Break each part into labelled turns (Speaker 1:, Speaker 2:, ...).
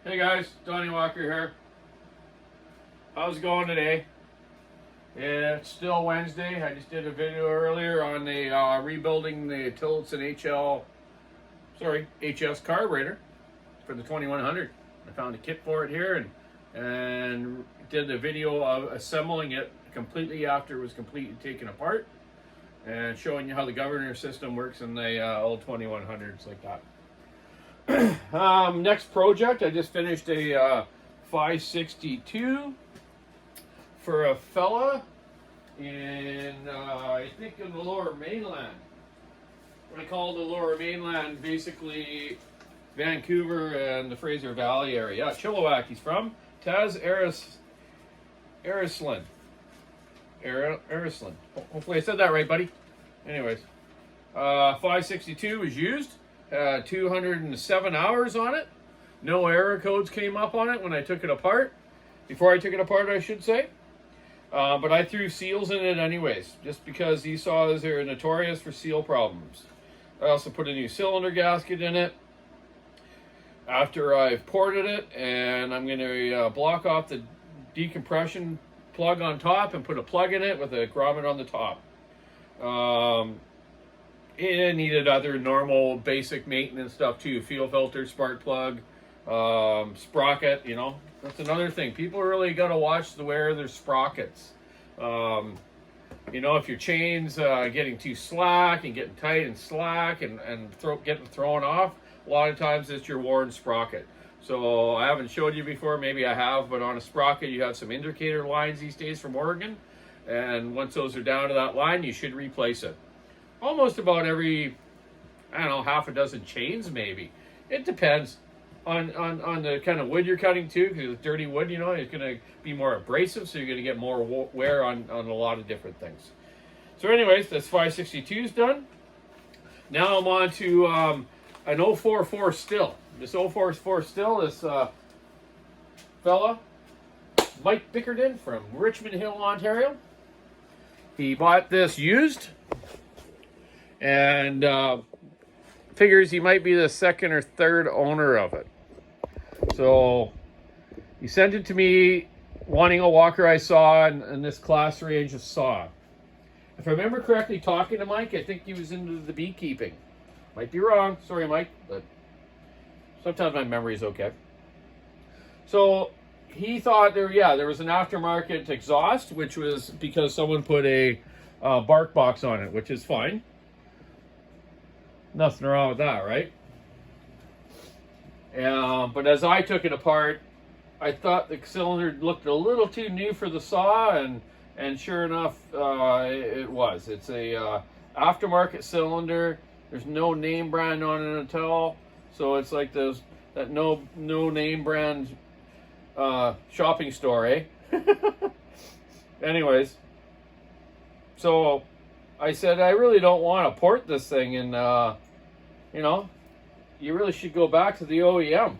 Speaker 1: Hey guys, Donny Walker here. How's it going today? It's still Wednesday. I just did a video earlier on the rebuilding the Tillotson HS carburetor for the 2100. I found a kit for it here and did a video of assembling it completely after it was completely taken apart and showing you how the governor system works in the old 2100s like that. Next project, I just finished a 562 for a fella in, I think in the Lower Mainland. What I call the Lower Mainland, basically Vancouver and the Fraser Valley area. Yeah, Chilliwack he's from. Taz Arisland. Hopefully I said that right, buddy. Anyways, 562 was used. 207 hours on it. No error codes came up on it when I took it apart. Before I took it apart, I should say. But I threw seals in it anyways, just because these saws are notorious for seal problems. I also put a new cylinder gasket in it after I've ported it, and I'm going to block off the decompression plug on top and put a plug in it with a grommet on the top. It needed other normal basic maintenance stuff too. Fuel filter, spark plug, sprocket, you know. That's another thing. People really got to watch the wear of their sprockets. You know, if your chain's getting too slack and getting tight and slack and getting thrown off, a lot of times it's your worn sprocket. So I haven't showed you before, maybe I have, but on a sprocket you have some indicator lines these days from Oregon. And once those are down to that line, you should replace it. Almost about every, I don't know, half a dozen chains maybe. It depends on the kind of wood you're cutting too, because with dirty wood, you know, it's going to be more abrasive, so you're going to get more wear on a lot of different things. So anyways, this 562's done. Now I'm on to an 044 Stihl. This 044 Stihl, this fella, Mike Bickerton from Richmond Hill, Ontario. He bought this used. And figures he might be the second or third owner of it. So he sent it to me wanting a walker I saw in this class range of saw. If I remember correctly talking to Mike, I think he was into the beekeeping. Might be wrong, sorry Mike, but sometimes my memory is okay. So he thought there was an aftermarket exhaust, which was because someone put a bark box on it, which is fine. Nothing wrong with that, right? But as I took it apart, I thought the cylinder looked a little too new for the saw, and sure enough, it was. It's a aftermarket cylinder. There's no name brand on it at all, so it's like that no name brand shopping store, eh? Anyways, so I said, I really don't want to port this thing, and you know, you really should go back to the OEM.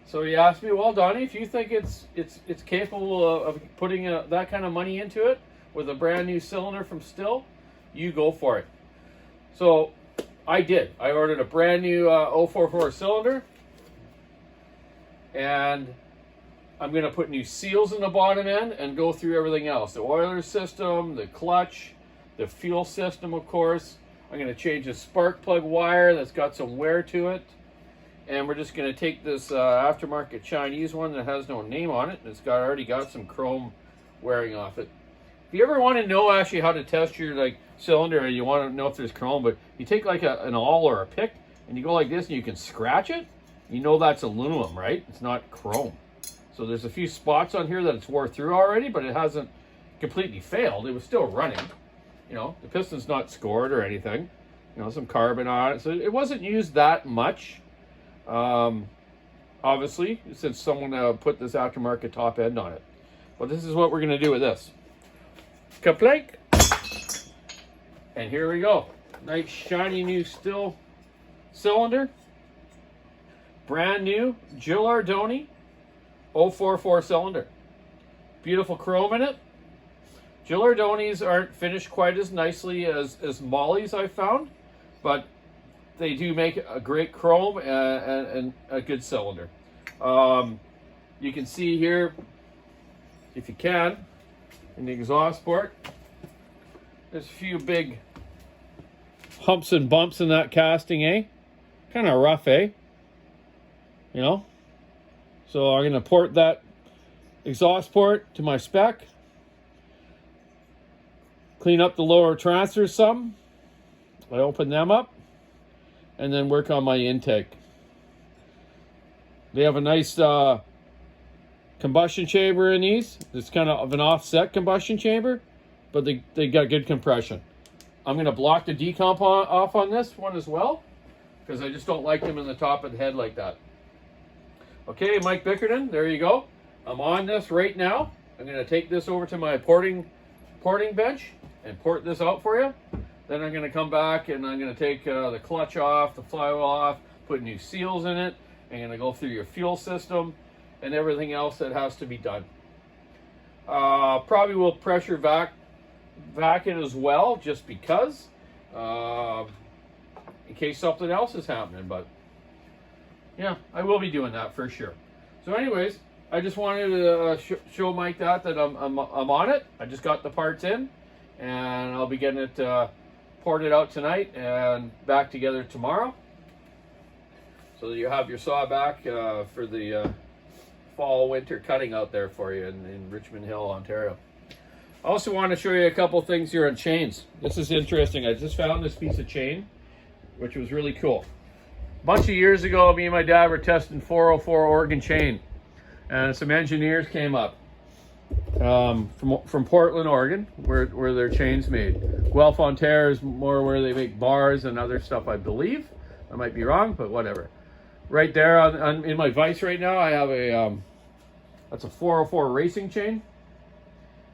Speaker 1: So he asked me, well, Donny, if you think it's capable of putting that kind of money into it with a brand new cylinder from Stihl, you go for it. So I did. I ordered a brand new 044 cylinder, and I'm going to put new seals in the bottom end and go through everything else. The oiler system, the clutch, the fuel system, of course. I'm going to change the spark plug wire that's got some wear to it. And we're just going to take this aftermarket Chinese one that has no name on it. And it's already got some chrome wearing off it. If you ever want to know actually how to test your cylinder, and you want to know if there's chrome, but you take an awl or a pick and you go like this and you can scratch it. You know that's aluminum, right? It's not chrome. So there's a few spots on here that it's wore through already, but it hasn't completely failed. It was still running. You know, the piston's not scored or anything. You know, some carbon on it. So it wasn't used that much. Obviously, since someone put this aftermarket top end on it. But this is what we're going to do with this. Kaplank. And here we go. Nice shiny new Stihl cylinder. Brand new Donny 044 cylinder. Beautiful chrome in it. Donny's aren't finished quite as nicely as Molly's, I found, but they do make a great chrome and a good cylinder. You can see here, if you can, in the exhaust port, there's a few big humps and bumps in that casting, eh? Kind of rough, eh? You know? So I'm going to port that exhaust port to my spec. Clean up the lower transfers some. I open them up. And then work on my intake. They have a nice combustion chamber in these. It's kind of an offset combustion chamber, but they got good compression. I'm going to block the decomp off on this one as well, because I just don't like them in the top of the head like that. Okay, Mike Bickerton, there you go. I'm on this right now. I'm going to take this over to my porting bench and port this out for you. Then I'm going to come back and I'm going to take the clutch off, the flywheel off, put new seals in it. I'm going to go through your fuel system and everything else that has to be done. Probably will pressure vac it as well, just because, in case something else is happening. But yeah, I will be doing that for sure. So anyways, I just wanted to show Mike that I'm on it. I just got the parts in, and I'll be getting it ported out tonight and back together tomorrow. So that you have your saw back for the fall winter cutting out there for you in Richmond Hill, Ontario. I also want to show you a couple things here on chains. This is interesting. I just found this piece of chain, which was really cool. A bunch of years ago, me and my dad were testing 404 Oregon chain, and some engineers came up from Portland, Oregon, where their chain's made. Guelph, Ontario is more where they make bars and other stuff, I believe. I might be wrong, but whatever. Right there in my vise right now, I have a that's a 404 racing chain.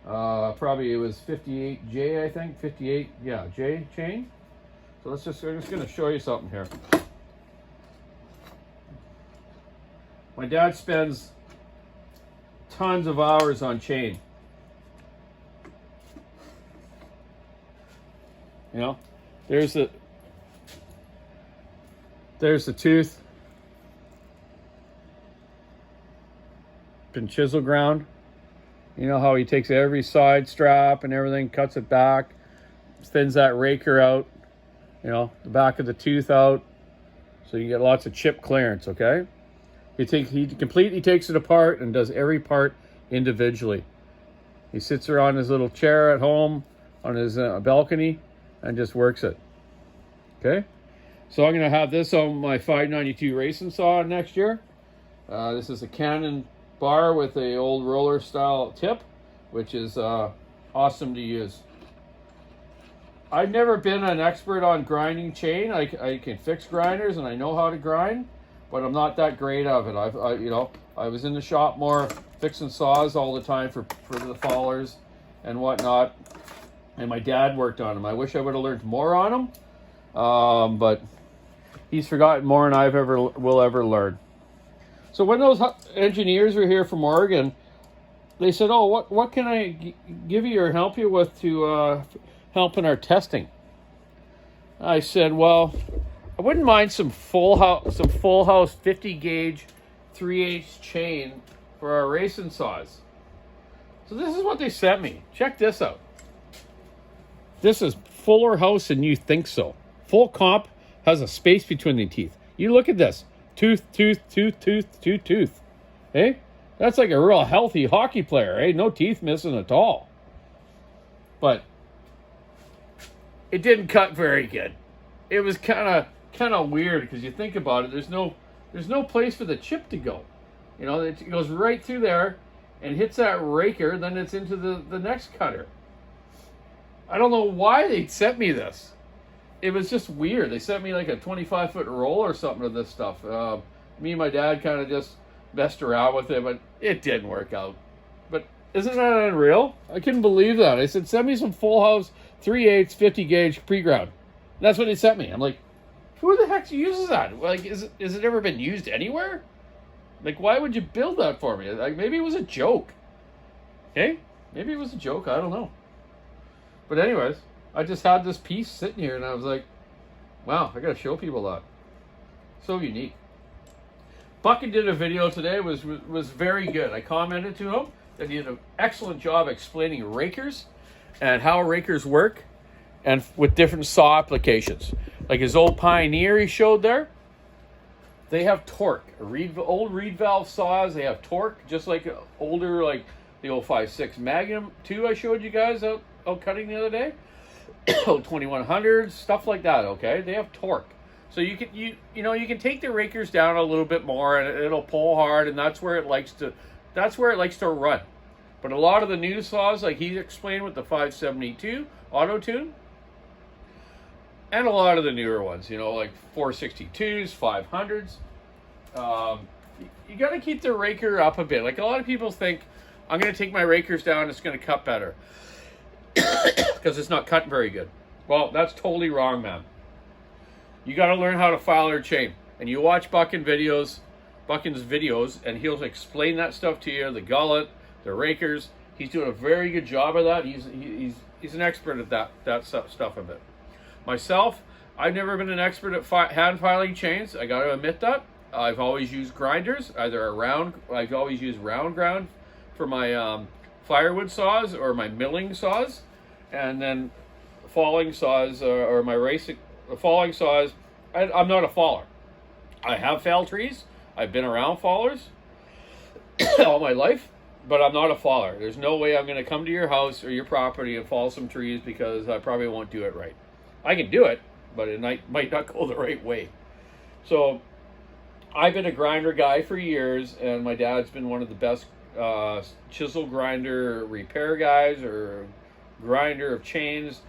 Speaker 1: Probably it was 58J, I think. 58, yeah, J chain. So I'm just going to show you something here. My dad spends tons of hours on chain. You know, there's the tooth. Been chisel ground. You know how he takes every side strap and everything, cuts it back, thins that raker out, you know, the back of the tooth out, so you get lots of chip clearance, okay? He completely takes it apart and does every part individually. He sits there on his little chair at home on his balcony and just works it, okay? So I'm going to have this on my 592 racing saw next year. This is a Canon bar with a old roller style tip, which is awesome to use. I've never been an expert on grinding chain. I can fix grinders and I know how to grind, but I'm not that great of it. I was in the shop more fixing saws all the time for the fallers and whatnot, and my dad worked on them. I wish I would have learned more on them, but he's forgotten more than will ever learn. So when those engineers were here from Oregon, they said, "Oh, what can I give you or help you with to help in our testing?" I said, "Well, I wouldn't mind some full house 50 gauge 3/8 chain for our racing saws." So this is what they sent me. Check this out. This is fuller house than you think so. Full comp, has a space between the teeth. You look at this. Tooth. Hey? That's like a real healthy hockey player, eh? No teeth missing at all. But it didn't cut very good. It was kind of weird because you think about it, there's no place for the chip to go. You know, it goes right through there and hits that raker, then it's into the next cutter. I don't know why they sent me this. It was just weird. They sent me like a 25-foot roll or something of this stuff. Me and my dad kind of just messed around with it, but it didn't work out. But isn't that unreal? I couldn't believe that. I said, send me some full house 3/8 50 gauge pre-ground. That's what they sent me. I'm like, who the heck uses that? Like, has it ever been used anywhere? Like, why would you build that for me? Like, maybe it was a joke. Okay? Maybe it was a joke. I don't know. But anyways, I just had this piece sitting here, and I was like, wow, I got to show people that. So unique. Bucket did a video today, was very good. I commented to him that he did an excellent job explaining rakers and how rakers work, and with different saw applications. Like his old Pioneer he showed there, they have torque. Old reed valve saws, they have torque, just like older, like the 056 Magnum 2 I showed you guys out cutting the other day. 2100s, stuff like that, okay? They have torque. So you can take the rakers down a little bit more and it'll pull hard, and that's where it likes to run. But a lot of the new saws, like he explained with the 572 auto tune, and a lot of the newer ones, like 462s, 500s, you got to keep the raker up a bit. Like a lot of people think, I'm going to take my rakers down, it's going to cut better because it's not cutting very good. Well, that's totally wrong, man. You got to learn how to file your chain, and you watch Buckin's videos, and he'll explain that stuff to you. The gullet, the rakers. He's doing a very good job of that. He's an expert at that stuff of it. Myself, I've never been an expert at hand filing chains. I got to admit that. I've always used grinders, I've always used round ground for my firewood saws or my milling saws, and then falling saws or my racing falling saws. I'm not a faller. I have felled trees. I've been around fallers all my life, but I'm not a faller. There's no way I'm going to come to your house or your property and fall some trees, because I probably won't do it right. I can do it, but it might not go the right way. So I've been a grinder guy for years, and my dad's been one of the best chisel grinder repair guys, or grinder of chains,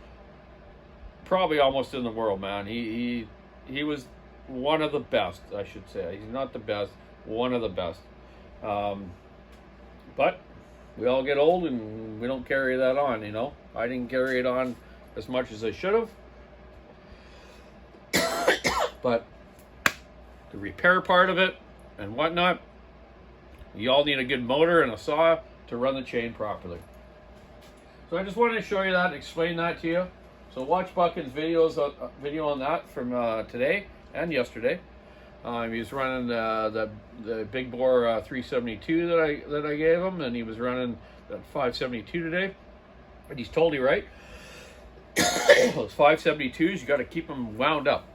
Speaker 1: probably almost in the world, man. He was one of the best, I should say. He's not the best, one of the best. But we all get old and we don't carry that on, I didn't carry it on as much as I should have. But the repair part of it and whatnot, you all need a good motor and a saw to run the chain properly. So I just wanted to show you that, explain that to you. So watch Buckin's video on that from today and yesterday. He was running the big bore 372 that I gave him, and he was running that 572 today. And he's totally right. Those 572s, you got to keep them wound up.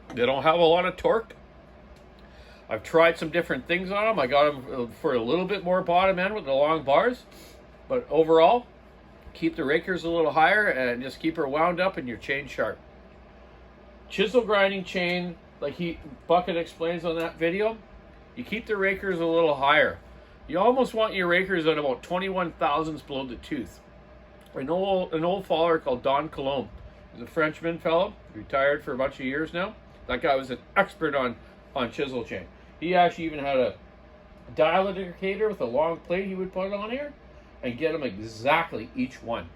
Speaker 1: They don't have a lot of torque. I've tried some different things on them. I got them for a little bit more bottom end with the long bars, but overall, keep the rakers a little higher and just keep her wound up and your chain sharp. Chisel grinding chain, like Bucket explains on that video, you keep the rakers a little higher. You almost want your rakers at about 21 thousandths below the tooth. An old faller called Don Colombe. He's a Frenchman fellow, retired for a bunch of years now. That guy was an expert on chisel chain. He actually even had a dial indicator with a long plate he would put on here and get them exactly each one.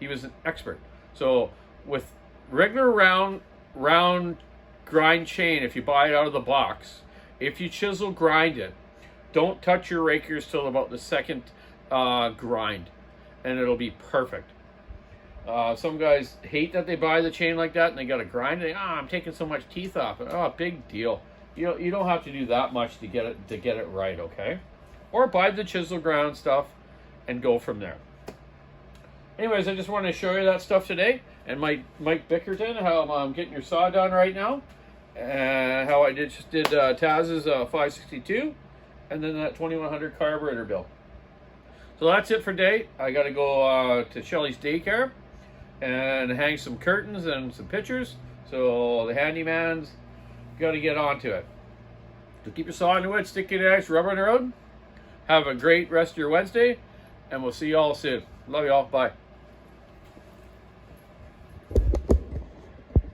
Speaker 1: He was an expert. So with regular round grind chain, if you buy it out of the box, if you chisel grind it, don't touch your rakers till about the second grind, and it'll be perfect. Some guys hate that they buy the chain like that and they got to grind it. I'm taking so much teeth off it. Oh, big deal. You don't have to do that much to get it right, okay? Or buy the chisel ground stuff and go from there. Anyways, I just wanted to show you that stuff today, and Mike Bickerton, how I'm getting your saw done right now, and how I just did Taz's 562, and then that 2100 carburetor build. So that's it for today. I got to go to Shelly's daycare and hang some curtains and some pictures. So the handyman's got to get onto it. So keep your saw into it, stick your axe, rubber on the road. Have a great rest of your Wednesday, and we'll see you all soon. Love you all. Bye.